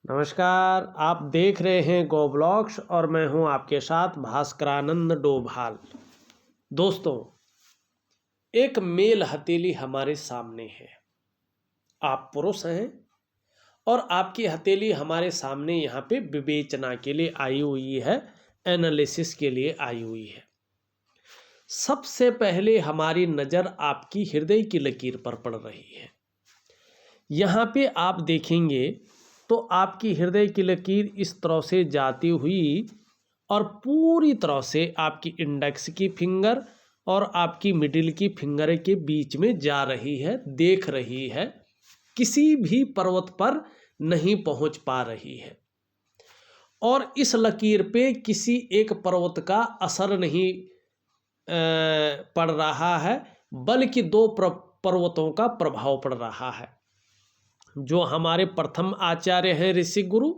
नमस्कार, आप देख रहे हैं गो ब्लॉग्स और मैं हूं आपके साथ भास्करानंद डोभाल। दोस्तों, एक मेल हथेली हमारे सामने है। आप पुरुष हैं और आपकी हथेली हमारे सामने यहाँ पे विवेचना के लिए आई हुई है, एनालिसिस के लिए आई हुई है। सबसे पहले हमारी नज़र आपकी हृदय की लकीर पर पड़ रही है। यहाँ पे आप देखेंगे तो आपकी हृदय की लकीर इस तरह से जाती हुई और पूरी तरह से आपकी इंडेक्स की फिंगर और आपकी मिडिल की फिंगर के बीच में जा रही है, देख रही है, किसी भी पर्वत पर नहीं पहुंच पा रही है। और इस लकीर पे किसी एक पर्वत का असर नहीं पड़ रहा है, बल्कि दो पर्वतों का प्रभाव पड़ रहा है। जो हमारे प्रथम आचार्य हैं ऋषि गुरु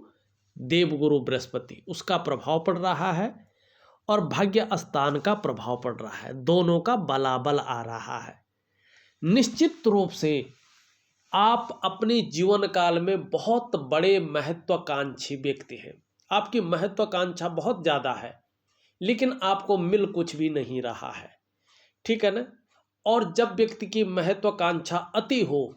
देवगुरु बृहस्पति, उसका प्रभाव पड़ रहा है और भाग्य स्थान का प्रभाव पड़ रहा है। दोनों का बलाबल आ रहा है। निश्चित रूप से आप अपने जीवन काल में बहुत बड़े महत्वाकांक्षी व्यक्ति हैं। आपकी महत्वाकांक्षा बहुत ज़्यादा है, लेकिन आपको मिल कुछ भी नहीं रहा है। ठीक है ना। और जब व्यक्ति की महत्वाकांक्षा अति हो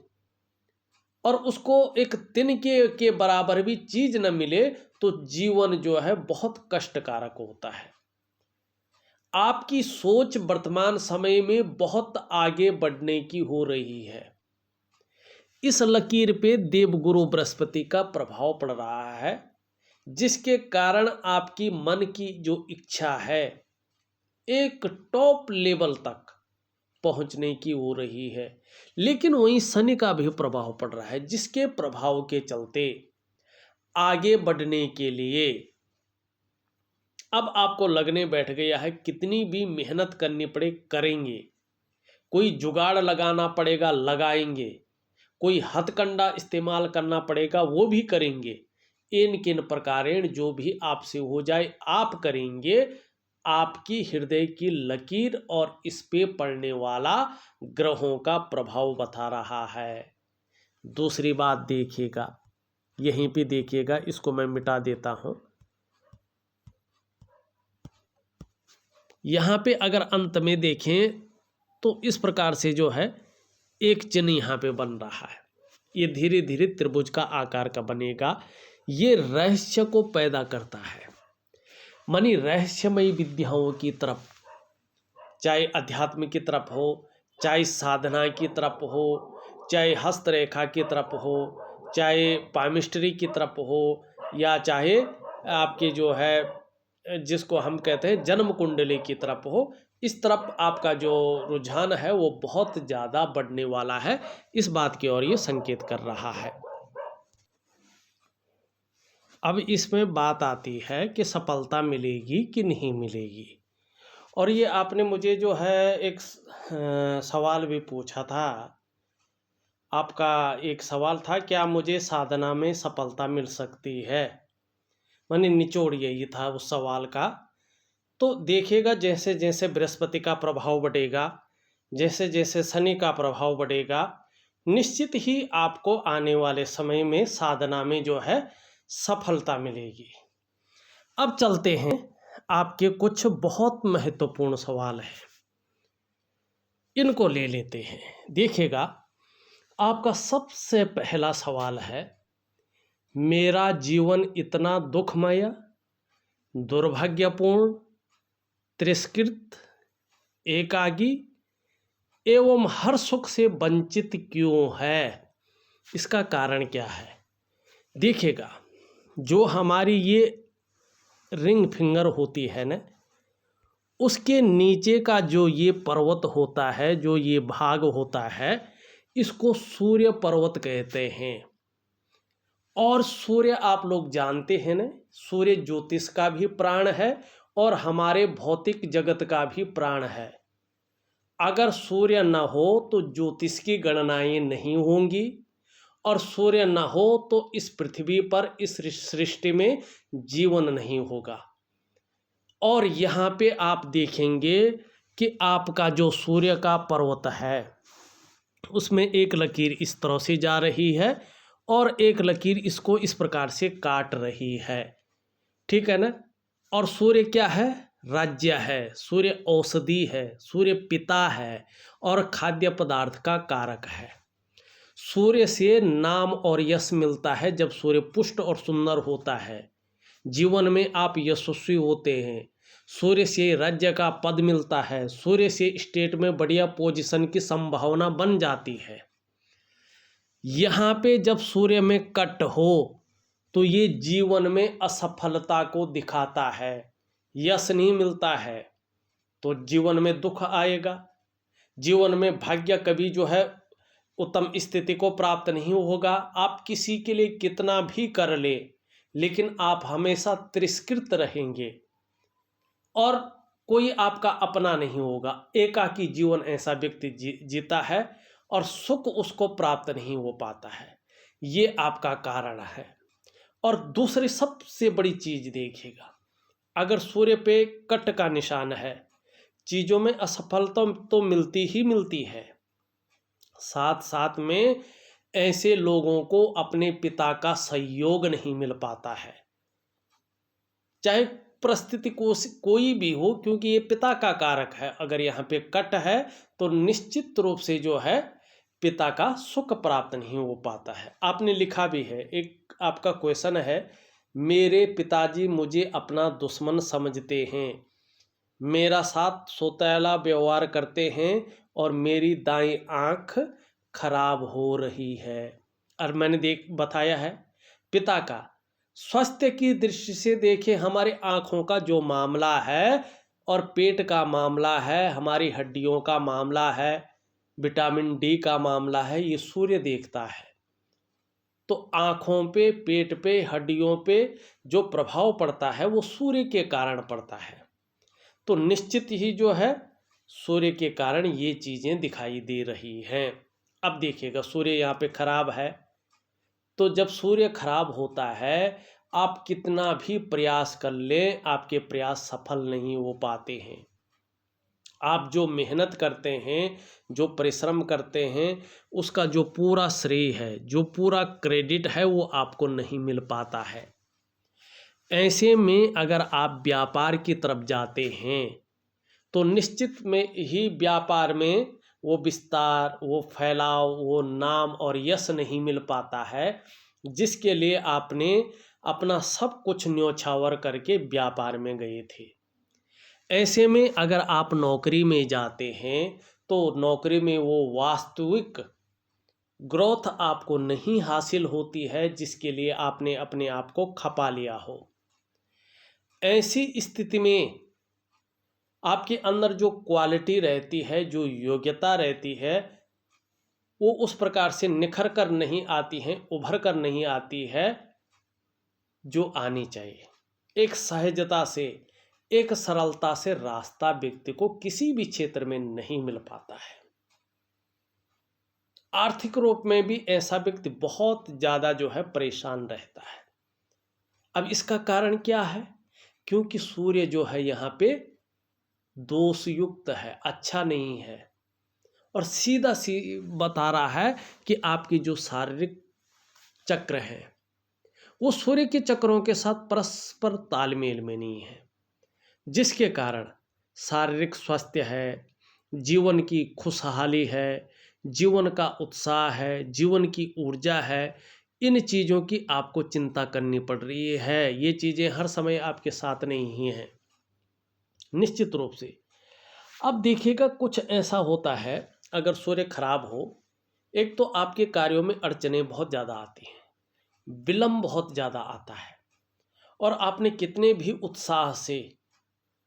और उसको एक तिनके के बराबर भी चीज न मिले तो जीवन जो है बहुत कष्टकारक होता है। आपकी सोच वर्तमान समय में बहुत आगे बढ़ने की हो रही है। इस लकीर पे देवगुरु बृहस्पति का प्रभाव पड़ रहा है, जिसके कारण आपकी मन की जो इच्छा है एक टॉप लेवल तक पहुंचने की हो रही है। लेकिन वहीं शनि का भी प्रभाव पड़ रहा है, जिसके प्रभाव के चलते आगे बढ़ने के लिए अब आपको लगने बैठ गया है, कितनी भी मेहनत करनी पड़े करेंगे, कोई जुगाड़ लगाना पड़ेगा लगाएंगे, कोई हथकंडा इस्तेमाल करना पड़ेगा वो भी करेंगे। इन किन प्रकारेण जो भी आपसे हो जाए आप करेंगे। आपकी हृदय की लकीर और इस पे पड़ने वाला ग्रहों का प्रभाव बता रहा है। दूसरी बात देखिएगा, यहीं पे देखिएगा, इसको मैं मिटा देता हूं। यहाँ पे अगर अंत में देखें तो इस प्रकार से जो है एक चिन्ह यहाँ पे बन रहा है। ये धीरे धीरे त्रिभुज का आकार का बनेगा। ये रहस्य को पैदा करता है, मानी रहस्यमयी विद्याओं की तरफ, चाहे अध्यात्म की तरफ हो, चाहे साधना की तरफ हो, चाहे हस्तरेखा की तरफ हो, चाहे पामिस्ट्री की तरफ हो, या चाहे आपके जो है जिसको हम कहते हैं जन्म कुंडली की तरफ हो, इस तरफ आपका जो रुझान है वो बहुत ज़्यादा बढ़ने वाला है। इस बात की ओर ये संकेत कर रहा है। अब इसमें बात आती है कि सफलता मिलेगी कि नहीं मिलेगी। और ये आपने मुझे जो है एक सवाल भी पूछा था। आपका एक सवाल था, क्या मुझे साधना में सफलता मिल सकती है, माने निचोड़ यही था उस सवाल का। तो देखिएगा, जैसे जैसे बृहस्पति का प्रभाव बढ़ेगा, जैसे जैसे शनि का प्रभाव बढ़ेगा, निश्चित ही आपको आने वाले समय में साधना में जो है सफलता मिलेगी। अब चलते हैं, आपके कुछ बहुत महत्वपूर्ण सवाल हैं, इनको ले लेते हैं। देखिएगा, आपका सबसे पहला सवाल है, मेरा जीवन इतना दुखमय, दुर्भाग्यपूर्ण, तिरस्कृत, एकाकी एवं हर सुख से वंचित क्यों है? इसका कारण क्या है? देखिएगा, जो हमारी ये रिंग फिंगर होती है ना, उसके नीचे का जो ये पर्वत होता है, जो ये भाग होता है, इसको सूर्य पर्वत कहते हैं। और सूर्य आप लोग जानते हैं ना, सूर्य ज्योतिष का भी प्राण है और हमारे भौतिक जगत का भी प्राण है। अगर सूर्य न हो तो ज्योतिष की गणनाएं नहीं होंगी, और सूर्य न हो तो इस पृथ्वी पर, इस सृष्टि में जीवन नहीं होगा। और यहाँ पे आप देखेंगे कि आपका जो सूर्य का पर्वत है उसमें एक लकीर इस तरह से जा रही है और एक लकीर इसको इस प्रकार से काट रही है, ठीक है ना। और सूर्य क्या है? राज्य है, सूर्य औषधि है, सूर्य पिता है और खाद्य पदार्थ का कारक है। सूर्य से नाम और यश मिलता है जब सूर्य पुष्ट और सुंदर होता है, जीवन में आप यशस्वी होते हैं। सूर्य से राज्य का पद मिलता है, सूर्य से स्टेट में बढ़िया पोजीशन की संभावना बन जाती है। यहाँ पे जब सूर्य में कट हो तो ये जीवन में असफलता को दिखाता है, यश नहीं मिलता है तो जीवन में दुख आएगा, जीवन में भाग्य कभी जो है उत्तम स्थिति को प्राप्त नहीं होगा। आप किसी के लिए कितना भी कर ले लेकिन आप हमेशा तिरस्कृत रहेंगे और कोई आपका अपना नहीं होगा। एकाकी जीवन ऐसा व्यक्ति जीता है और सुख उसको प्राप्त नहीं हो पाता है, ये आपका कारण है। और दूसरी सबसे बड़ी चीज देखिएगा, अगर सूर्य पे कट का निशान है, चीजों में असफलता तो मिलती ही मिलती है, साथ साथ में ऐसे लोगों को अपने पिता का सहयोग नहीं मिल पाता है, चाहे परिस्थिति कोई भी हो, क्योंकि ये पिता का कारक है। अगर यहाँ पे कट है तो निश्चित रूप से जो है पिता का सुख प्राप्त नहीं हो पाता है। आपने लिखा भी है, एक आपका क्वेश्चन है, मेरे पिताजी मुझे अपना दुश्मन समझते हैं, मेरा साथ सौतेला व्यवहार करते हैं और मेरी दाईं आंख खराब हो रही है। और मैंने बताया है पिता का स्वास्थ्य की दृष्टि से देखें, हमारे आँखों का जो मामला है और पेट का मामला है, हमारी हड्डियों का मामला है, विटामिन डी का मामला है, ये सूर्य देखता है। तो आँखों पे, पेट पे, हड्डियों पे जो प्रभाव पड़ता है वो सूर्य के कारण पड़ता है। तो निश्चित ही जो है सूर्य के कारण ये चीज़ें दिखाई दे रही हैं। अब देखिएगा सूर्य यहाँ पे खराब है, तो जब सूर्य खराब होता है आप कितना भी प्रयास कर लें, आपके प्रयास सफल नहीं हो पाते हैं। आप जो मेहनत करते हैं, जो परिश्रम करते हैं, उसका जो पूरा श्रेय है, जो पूरा क्रेडिट है वो आपको नहीं मिल पाता है। ऐसे में अगर आप व्यापार की तरफ जाते हैं तो निश्चित में ही व्यापार में वो विस्तार, वो फैलाव, वो नाम और यश नहीं मिल पाता है जिसके लिए आपने अपना सब कुछ न्योछावर करके व्यापार में गए थे। ऐसे में अगर आप नौकरी में जाते हैं तो नौकरी में वो वास्तविक ग्रोथ आपको नहीं हासिल होती है जिसके लिए आपने अपने आप को खपा लिया हो। ऐसी स्थिति में आपके अंदर जो क्वालिटी रहती है, जो योग्यता रहती है, वो उस प्रकार से निखर कर नहीं आती है, उभर कर नहीं आती है जो आनी चाहिए। एक सहजता से, एक सरलता से रास्ता व्यक्ति को किसी भी क्षेत्र में नहीं मिल पाता है। आर्थिक रूप में भी ऐसा व्यक्ति बहुत ज़्यादा जो है परेशान रहता है। अब इसका कारण क्या है? क्योंकि सूर्य जो है यहाँ पे दोषयुक्त है, अच्छा नहीं है और सीधा बता रहा है कि आपकी जो शारीरिक चक्र है वो सूर्य के चक्रों के साथ परस्पर तालमेल में नहीं है, जिसके कारण शारीरिक स्वास्थ्य है, जीवन की खुशहाली है, जीवन का उत्साह है, जीवन की ऊर्जा है, इन चीज़ों की आपको चिंता करनी पड़ रही है। ये चीज़ें हर समय आपके साथ नहीं हैं निश्चित रूप से। अब देखिएगा कुछ ऐसा होता है, अगर सूर्य खराब हो, एक तो आपके कार्यों में अड़चनें बहुत ज़्यादा आती हैं, विलंब बहुत ज़्यादा आता है और आपने कितने भी उत्साह से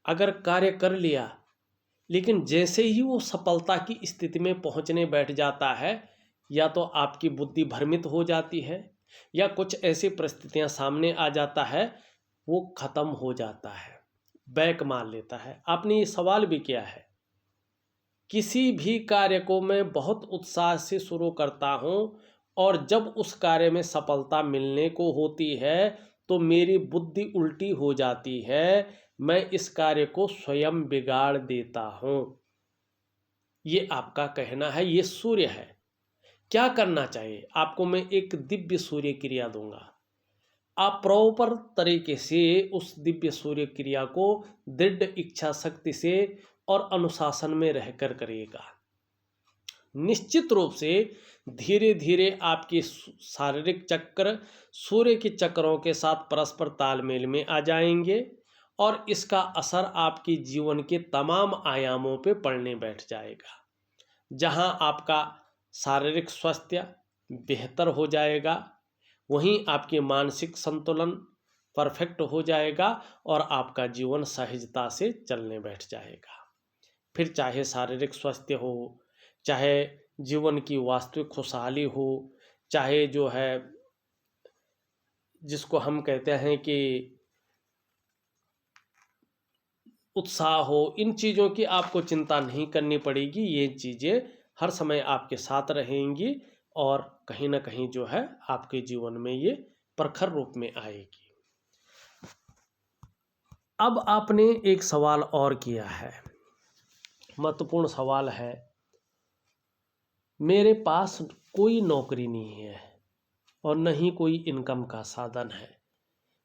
अगर कार्य कर लिया, लेकिन जैसे ही वो सफलता की स्थिति में पहुंचने बैठ जाता है, या तो आपकी बुद्धि भ्रमित हो जाती है या कुछ ऐसी परिस्थितियां सामने आ जाता है, वो ख़त्म हो जाता है, बैक मार लेता है। आपने ये सवाल भी किया है, किसी भी कार्य को मैं बहुत उत्साह से शुरू करता हूँ और जब उस कार्य में सफलता मिलने को होती है तो मेरी बुद्धि उल्टी हो जाती है, मैं इस कार्य को स्वयं बिगाड़ देता हूँ। ये आपका कहना है, ये सूर्य है। क्या करना चाहिए आपको, मैं एक दिव्य सूर्य क्रिया दूंगा। आप प्रॉपर तरीके से उस दिव्य सूर्य क्रिया को दृढ़ इच्छा शक्ति से और अनुशासन में रहकर करिएगा। निश्चित रूप से धीरे धीरे आपके शारीरिक चक्र सूर्य के चक्रों के साथ परस्पर तालमेल में आ जाएंगे और इसका असर आपके जीवन के तमाम आयामों पे पड़ने बैठ जाएगा। जहां आपका शारीरिक स्वास्थ्य बेहतर हो जाएगा, वहीं आपके मानसिक संतुलन परफेक्ट हो जाएगा और आपका जीवन सहजता से चलने बैठ जाएगा। फिर चाहे शारीरिक स्वास्थ्य हो, चाहे जीवन की वास्तविक खुशहाली हो, चाहे जो है जिसको हम कहते हैं कि उत्साह हो, इन चीज़ों की आपको चिंता नहीं करनी पड़ेगी। ये चीज़ें हर समय आपके साथ रहेंगी और कहीं ना कहीं जो है आपके जीवन में ये प्रखर रूप में आएगी। अब आपने एक सवाल और किया है, महत्वपूर्ण सवाल है, मेरे पास कोई नौकरी नहीं है और न ही कोई इनकम का साधन है,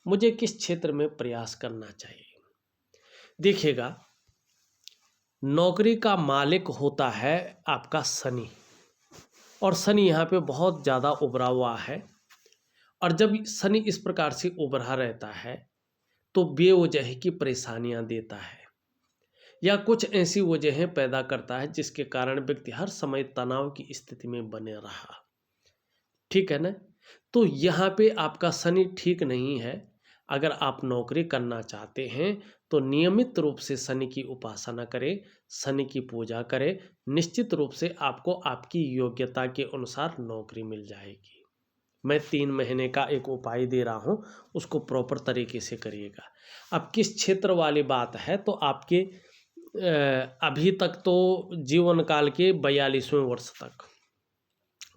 मुझे किस क्षेत्र में प्रयास करना चाहिए। देखिएगा, नौकरी का मालिक होता है आपका शनि, और शनि यहाँ पे बहुत ज़्यादा उभरा हुआ है। और जब शनि इस प्रकार से उभरा रहता है तो बेवजह की परेशानियाँ देता है या कुछ ऐसी वजहें पैदा करता है जिसके कारण व्यक्ति हर समय तनाव की स्थिति में बने रहा। ठीक है ना। तो यहाँ पे आपका शनि ठीक नहीं है। अगर आप नौकरी करना चाहते हैं तो नियमित रूप से शनि की उपासना करें, शनि की पूजा करें। निश्चित रूप से आपको आपकी योग्यता के अनुसार नौकरी मिल जाएगी। मैं 3 महीने का एक उपाय दे रहा हूँ, उसको प्रॉपर तरीके से करिएगा। अब किस क्षेत्र वाली बात है तो आपके अभी तक तो जीवन काल के 42वें वर्ष तक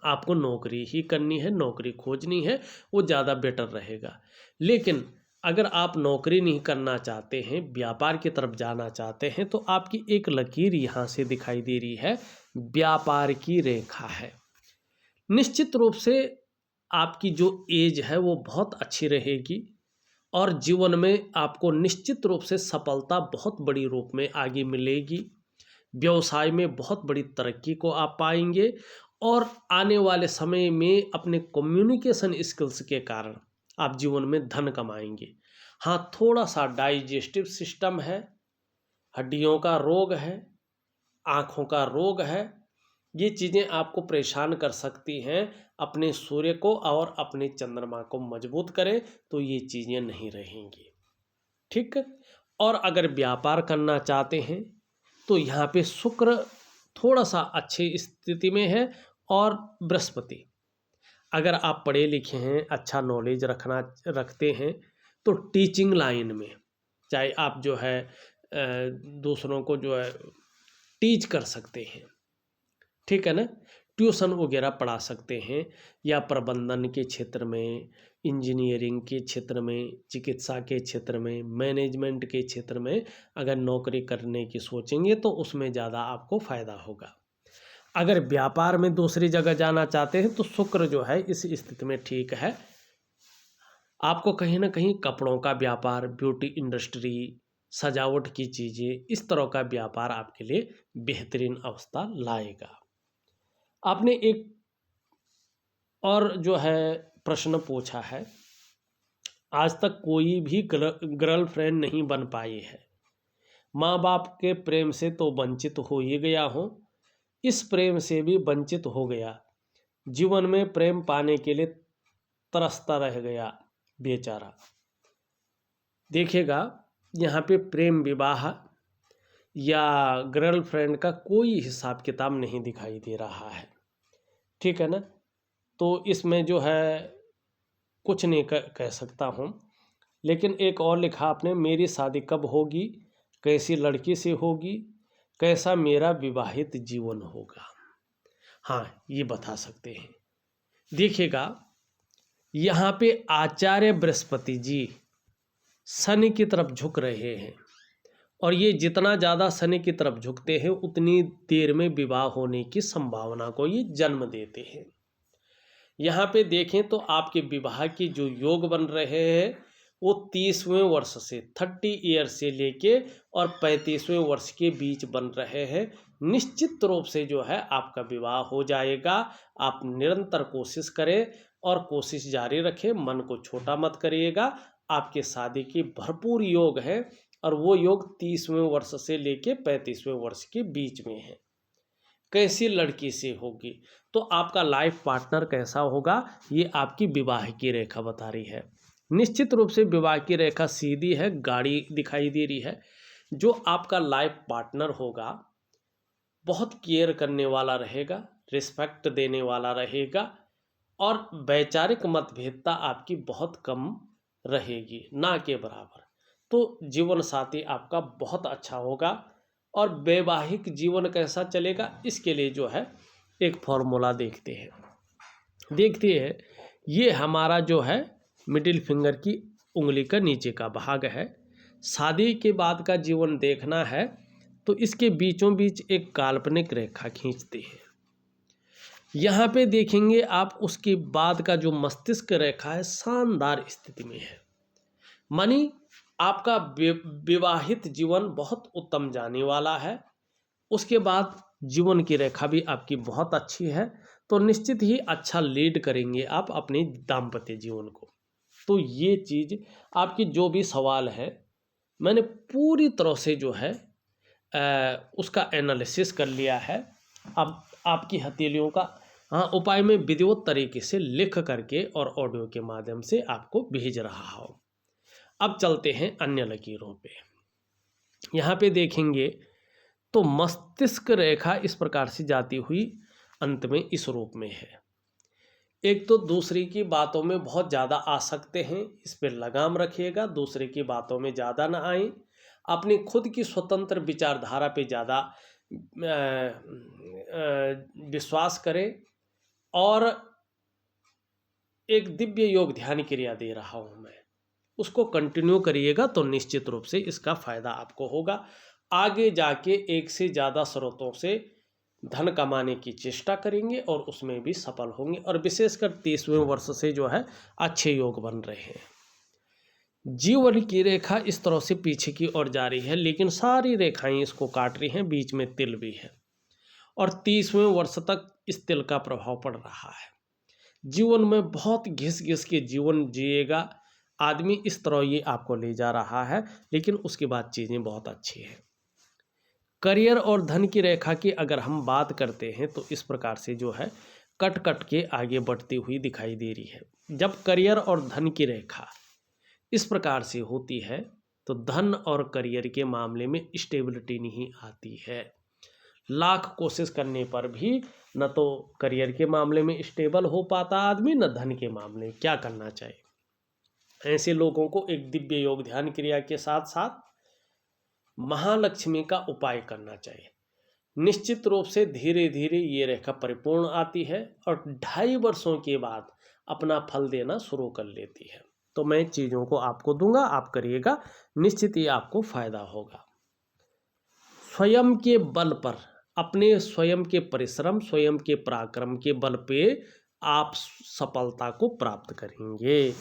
आपको नौकरी ही करनी है, नौकरी खोजनी है, वो ज़्यादा बेटर रहेगा। लेकिन अगर आप नौकरी नहीं करना चाहते हैं, व्यापार की तरफ जाना चाहते हैं, तो आपकी एक लकीर यहाँ से दिखाई दे रही है, व्यापार की रेखा है। निश्चित रूप से आपकी जो एज है वो बहुत अच्छी रहेगी और जीवन में आपको निश्चित रूप से सफलता बहुत बड़ी रूप में आगे मिलेगी। व्यवसाय में बहुत बड़ी तरक्की को आप पाएंगे और आने वाले समय में अपने कम्युनिकेशन स्किल्स के कारण आप जीवन में धन कमाएंगे। हाँ, थोड़ा सा डाइजेस्टिव सिस्टम है, हड्डियों का रोग है, आँखों का रोग है, ये चीज़ें आपको परेशान कर सकती हैं। अपने सूर्य को और अपने चंद्रमा को मजबूत करें तो ये चीज़ें नहीं रहेंगी। ठीक। और अगर व्यापार करना चाहते हैं तो यहाँ पे शुक्र थोड़ा सा अच्छी स्थिति में है और बृहस्पति। अगर आप पढ़े लिखे हैं, अच्छा नॉलेज रखते हैं तो टीचिंग लाइन में, चाहे आप जो है दूसरों को जो है टीच कर सकते हैं, ठीक है ना, ट्यूशन वगैरह पढ़ा सकते हैं, या प्रबंधन के क्षेत्र में, इंजीनियरिंग के क्षेत्र में, चिकित्सा के क्षेत्र में, मैनेजमेंट के क्षेत्र में अगर नौकरी करने की सोचेंगे तो उसमें ज़्यादा आपको फ़ायदा होगा। अगर व्यापार में दूसरी जगह जाना चाहते हैं तो शुक्र जो है इस स्थिति में ठीक है। आपको कहीं ना कहीं कपड़ों का व्यापार, ब्यूटी इंडस्ट्री, सजावट की चीज़ें, इस तरह का व्यापार आपके लिए बेहतरीन अवस्था लाएगा। आपने एक और जो है प्रश्न पूछा है, आज तक कोई भी गर्लफ्रेंड नहीं बन पाई है, माँ बाप के प्रेम से तो वंचित हो ही गया हूँ, इस प्रेम से भी वंचित हो गया, जीवन में प्रेम पाने के लिए तरसता रह गया बेचारा। देखिएगा, यहाँ पे प्रेम विवाह या गर्लफ्रेंड का कोई हिसाब किताब नहीं दिखाई दे रहा है, ठीक है ना। तो इसमें जो है कुछ नहीं कह सकता हूँ। लेकिन एक और लिखा आपने, मेरी शादी कब होगी, कैसी लड़की से होगी, कैसा मेरा विवाहित जीवन होगा। हाँ, ये बता सकते हैं। देखिएगा, यहाँ पे आचार्य बृहस्पति जी शनि की तरफ झुक रहे हैं और ये जितना ज़्यादा शनि की तरफ झुकते हैं उतनी देर में विवाह होने की संभावना को ये जन्म देते हैं। यहाँ पे देखें तो आपके विवाह के जो योग बन रहे हैं वो 30वें वर्ष से 30 ईयर से लेके और 35वें वर्ष के बीच बन रहे हैं। निश्चित रूप से जो है आपका विवाह हो जाएगा। आप निरंतर कोशिश करें और कोशिश जारी रखें, मन को छोटा मत करिएगा। आपके शादी के भरपूर योग है और वो योग 30वें वर्ष से लेके 35वें वर्ष के बीच में है। कैसी लड़की से होगी तो आपका लाइफ पार्टनर कैसा होगा, ये आपकी विवाह की रेखा बता रही है। निश्चित रूप से विवाह की रेखा सीधी है, गाड़ी दिखाई दे रही है। जो आपका लाइफ पार्टनर होगा बहुत केयर करने वाला रहेगा, रिस्पेक्ट देने वाला रहेगा और वैचारिक मतभेदता आपकी बहुत कम रहेगी, ना के बराबर। तो जीवन साथी आपका बहुत अच्छा होगा। और वैवाहिक जीवन कैसा चलेगा इसके लिए जो है एक फॉर्मूला देखते हैं। ये हमारा जो है मिडिल फिंगर की उंगली का नीचे का भाग है। शादी के बाद का जीवन देखना है तो इसके बीचों बीच एक काल्पनिक रेखा खींचते हैं। यहाँ पे देखेंगे आप उसके बाद का जो मस्तिष्क रेखा है शानदार स्थिति में है, मानी आपका विवाहित जीवन बहुत उत्तम जाने वाला है। उसके बाद जीवन की रेखा भी आपकी बहुत अच्छी है, तो निश्चित ही अच्छा लीड करेंगे आप अपने दाम्पत्य जीवन को। तो ये चीज़ आपकी जो भी सवाल है मैंने पूरी तरह से जो है उसका एनालिसिस कर लिया है। अब आपकी हथेलियों का उपाय में विधिवत तरीके से लिख करके और ऑडियो के माध्यम से आपको भेज रहा हूँ। अब चलते हैं अन्य लकीरों पे। यहाँ पे देखेंगे तो मस्तिष्क रेखा इस प्रकार से जाती हुई अंत में इस रूप में है। एक तो दूसरे की बातों में बहुत ज़्यादा आ सकते हैं, इस पर लगाम रखिएगा, दूसरे की बातों में ज़्यादा ना आए। अपनी खुद की स्वतंत्र विचारधारा पे ज़्यादा विश्वास करें। और एक दिव्य योग ध्यान क्रिया दे रहा हूँ मैं, उसको कंटिन्यू करिएगा तो निश्चित रूप से इसका फायदा आपको होगा। आगे जाके एक से ज़्यादा स्रोतों से धन कमाने की चेष्टा करेंगे और उसमें भी सफल होंगे। और विशेषकर 30वें वर्ष से जो है अच्छे योग बन रहे हैं। जीवन की रेखा इस तरह से पीछे की ओर जा रही है, लेकिन सारी रेखाएं इसको काट रही हैं, बीच में तिल भी है और 30वें वर्ष तक इस तिल का प्रभाव पड़ रहा है। जीवन में बहुत घिस घिस के जीवन जिएगा आदमी, इस तरह ये आपको ले जा रहा है, लेकिन उसके बाद चीज़ें बहुत अच्छी हैं। करियर और धन की रेखा की अगर हम बात करते हैं तो इस प्रकार से जो है कट कट के आगे बढ़ती हुई दिखाई दे रही है। जब करियर और धन की रेखा इस प्रकार से होती है तो धन और करियर के मामले में स्टेबिलिटी नहीं आती है। लाख कोशिश करने पर भी न तो करियर के मामले में स्टेबल हो पाता आदमी, न धन के मामले। क्या करना चाहिए? ऐसे लोगों को एक दिव्य योग ध्यान क्रिया के साथ साथ महालक्ष्मी का उपाय करना चाहिए। निश्चित रूप से धीरे धीरे ये रेखा परिपूर्ण आती है और 2.5 वर्षों के बाद अपना फल देना शुरू कर लेती है। तो मैं चीज़ों को आपको दूंगा, आप करिएगा, निश्चित ही आपको फायदा होगा। स्वयं के बल पर, अपने स्वयं के परिश्रम, स्वयं के पराक्रम के बल पे आप सफलता को प्राप्त करेंगे।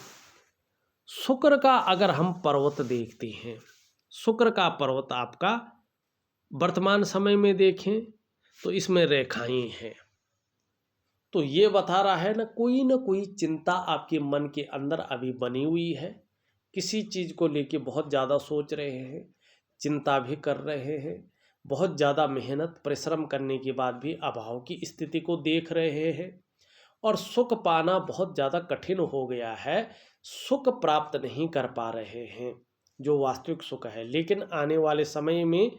शुक्र का अगर हम पर्वत देखते हैं, शुक्र का पर्वत आपका वर्तमान समय में देखें तो इसमें रेखाएं हैं, तो ये बता रहा है न कोई चिंता आपके मन के अंदर अभी बनी हुई है। किसी चीज़ को लेके बहुत ज़्यादा सोच रहे हैं, चिंता भी कर रहे हैं, बहुत ज़्यादा मेहनत परिश्रम करने के बाद भी अभाव की स्थिति को देख रहे हैं और सुख पाना बहुत ज़्यादा कठिन हो गया है। सुख प्राप्त नहीं कर पा रहे हैं जो वास्तविक सुख है, लेकिन आने वाले समय में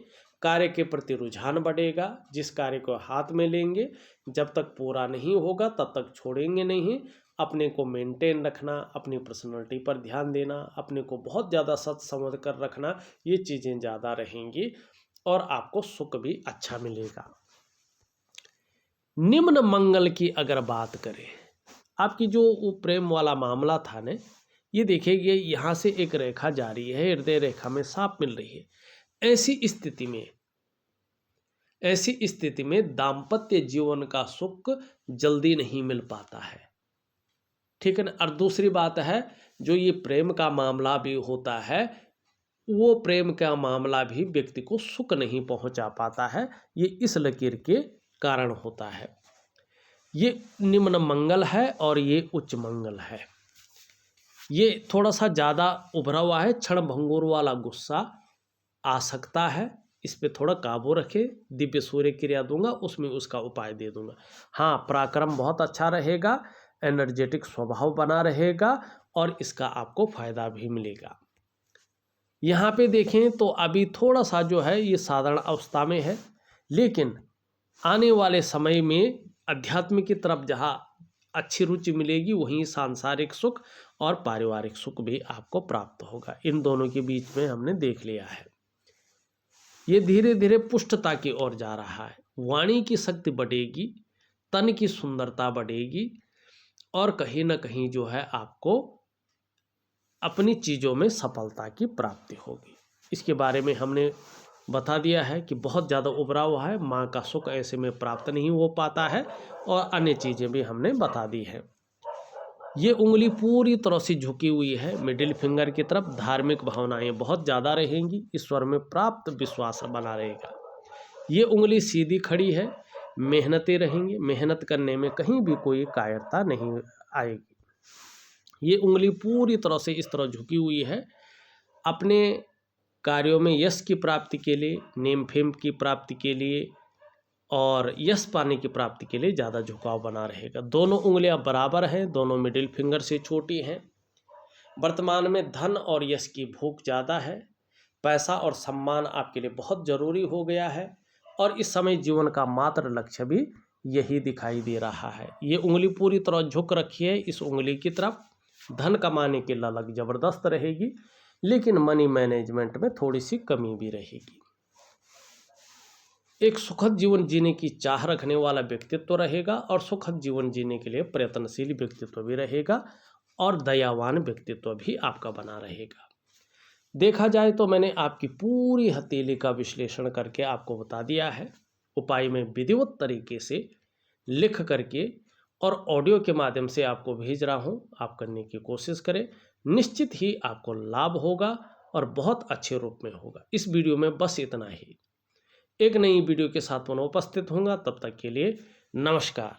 कार्य के प्रति रुझान बढ़ेगा। जिस कार्य को हाथ में लेंगे जब तक पूरा नहीं होगा तब तक छोड़ेंगे नहीं। अपने को मेंटेन रखना, अपनी पर्सनैलिटी पर ध्यान देना, अपने को बहुत ज़्यादा सच समझ कर रखना, ये चीज़ें ज़्यादा रहेंगी और आपको सुख भी अच्छा मिलेगा। निम्न मंगल की अगर बात करें, आपकी जो वो प्रेम वाला मामला था ना, ये देखिए यहाँ से एक रेखा जा रही है, हृदय रेखा में साफ मिल रही है। ऐसी स्थिति में दाम्पत्य जीवन का सुख जल्दी नहीं मिल पाता है। ठीक है ना। और दूसरी बात है, जो ये प्रेम का मामला भी होता है, वो प्रेम का मामला भी व्यक्ति को सुख नहीं पहुंचा पाता है। ये इस लकीर के कारण होता है। ये निम्न मंगल है और ये उच्च मंगल है। ये थोड़ा सा ज़्यादा उभरा हुआ है, क्षण भंगुर वाला गुस्सा आ सकता है, इस पे थोड़ा काबू रखे। दिव्य सूर्य क्रिया दूंगा, उसमें उसका उपाय दे दूंगा। हाँ, पराक्रम बहुत अच्छा रहेगा, एनर्जेटिक स्वभाव बना रहेगा और इसका आपको फायदा भी मिलेगा। यहाँ पे देखें तो अभी थोड़ा सा जो है ये साधारण अवस्था में है, लेकिन आने वाले समय में अध्यात्म की तरफ जहाँ अच्छी रुचि मिलेगी, वहीं सांसारिक सुख और पारिवारिक सुख भी आपको प्राप्त होगा। इन दोनों के बीच में हमने देख लिया है। ये धीरे धीरे पुष्टता की ओर जा रहा है। वाणी की शक्ति बढ़ेगी, तन की सुंदरता बढ़ेगी और कहीं ना कहीं जो है आपको अपनी चीज़ों में सफलता की प्राप्ति होगी। इसके बारे में हमने बता दिया है कि बहुत ज़्यादा उभरा हुआ है, माँ का सुख ऐसे में प्राप्त नहीं हो पाता है, और अन्य चीज़ें भी हमने बता दी है। ये उंगली पूरी तरह से झुकी हुई है मिडिल फिंगर की तरफ। धार्मिक भावनाएं बहुत ज़्यादा रहेंगी, ईश्वर में प्राप्त विश्वास बना रहेगा। ये उंगली सीधी खड़ी है, मेहनती रहेंगे, मेहनत करने में कहीं भी कोई कायरता नहीं आएगी। ये उंगली पूरी तरह से इस तरह झुकी हुई है, अपने कार्यों में यश की प्राप्ति के लिए, नेम फेम की प्राप्ति के लिए और यश पाने की प्राप्ति के लिए ज़्यादा झुकाव बना रहेगा। दोनों उंगलियां बराबर हैं, दोनों मिडिल फिंगर से छोटी हैं। वर्तमान में धन और यश की भूख ज़्यादा है, पैसा और सम्मान आपके लिए बहुत ज़रूरी हो गया है, और इस समय जीवन का मात्र लक्ष्य भी यही दिखाई दे रहा है। ये उंगली पूरी तरह झुक रखी है इस उंगली की तरफ। धन कमाने की ललक ज़बरदस्त रहेगी, लेकिन मनी मैनेजमेंट में थोड़ी सी कमी भी रहेगी। एक सुखद जीवन जीने की चाह रखने वाला व्यक्तित्व रहेगा और सुखद जीवन जीने के लिए प्रयत्नशील व्यक्तित्व भी रहेगा और दयावान व्यक्तित्व भी आपका बना रहेगा। देखा जाए तो मैंने आपकी पूरी हथेली का विश्लेषण करके आपको बता दिया है। उपाय में विधिवत तरीके से लिख करके और ऑडियो के माध्यम से आपको भेज रहा हूँ, आप करने की कोशिश करें। निश्चित ही आपको लाभ होगा और बहुत अच्छे रूप में होगा। इस वीडियो में बस इतना ही। एक नई वीडियो के साथ पुनः उपस्थित होऊंगा, तब तक के लिए नमस्कार।